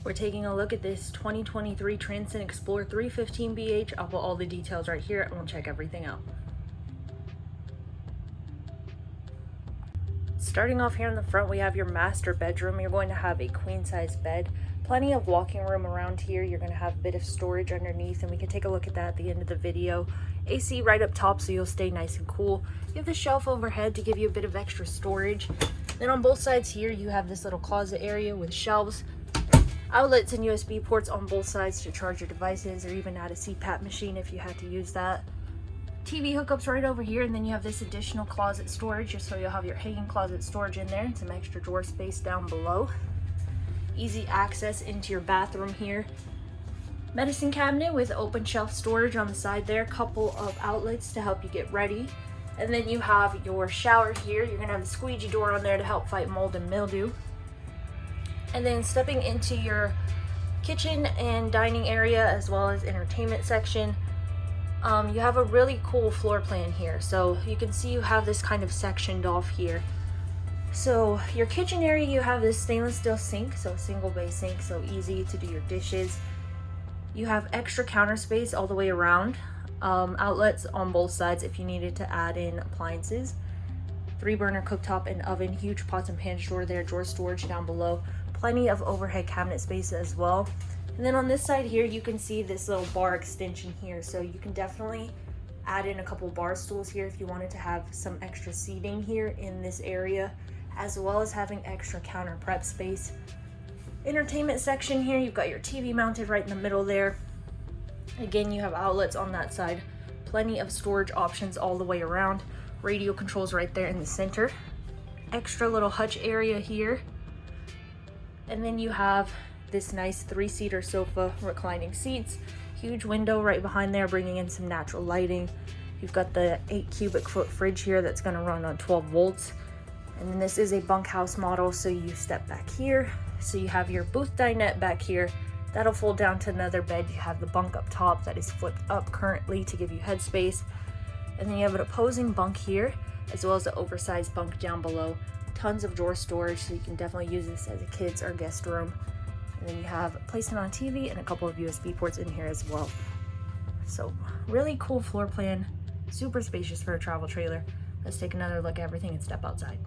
We're taking a look at this 2023 Transcend Xplor 315BH. I'll put all the details right here and we'll check everything out. Starting off here in the front, we have your master bedroom. You're going to have a queen size bed, plenty of walking room around here. You're going to have a bit of storage underneath, and we can take a look at that at the end of the video. AC right up top, so you'll stay nice and cool. You have the shelf overhead to give you a bit of extra storage. Then on both sides here, you have this little closet area with shelves, outlets and USB ports on both sides to charge your devices, or even add a CPAP machine if you had to use that. TV hookups right over here, and then you have this additional closet storage, just so you'll have your hanging closet storage in there and some extra drawer space down below. Easy access into your bathroom here. Medicine cabinet with open shelf storage on the side there, couple of outlets to help you get ready. And then you have your shower here. You're gonna have the squeegee door on there to help fight mold and mildew. And then stepping into your kitchen and dining area as well as entertainment section, you have a really cool floor plan here. So you can see you have this kind of sectioned off here. So your kitchen area, you have this stainless steel sink, so single bay sink, so easy to do your dishes. You have extra counter space all the way around, outlets on both sides if you needed to add in appliances. 3-burner cooktop and oven, huge pots and pans drawer there, drawer storage down below, plenty of overhead cabinet space as well. And then on this side here, you can see this little bar extension here, so you can definitely add in a couple bar stools here if you wanted to have some extra seating here in this area, as well as having extra counter prep space. Entertainment section here, you've got your TV mounted right in the middle there. Again, you have outlets on that side, plenty of storage options all the way around. Radio controls right there in the center. Extra little hutch area here. And then you have this nice 3-seater sofa, reclining seats, huge window right behind there, bringing in some natural lighting. You've got the 8 cubic foot fridge here that's going to run on 12 volts. And then this is a bunkhouse model, so you step back here. So you have your booth dinette back here. That'll fold down to another bed. You have the bunk up top that is flipped up currently to give you headspace. And then you have an opposing bunk here, as well as an oversized bunk down below. Tons of drawer storage, so you can definitely use this as a kids or guest room. And then you have placement on TV and a couple of USB ports in here as well. So really cool floor plan, super spacious for a travel trailer. Let's take another look at everything and step outside.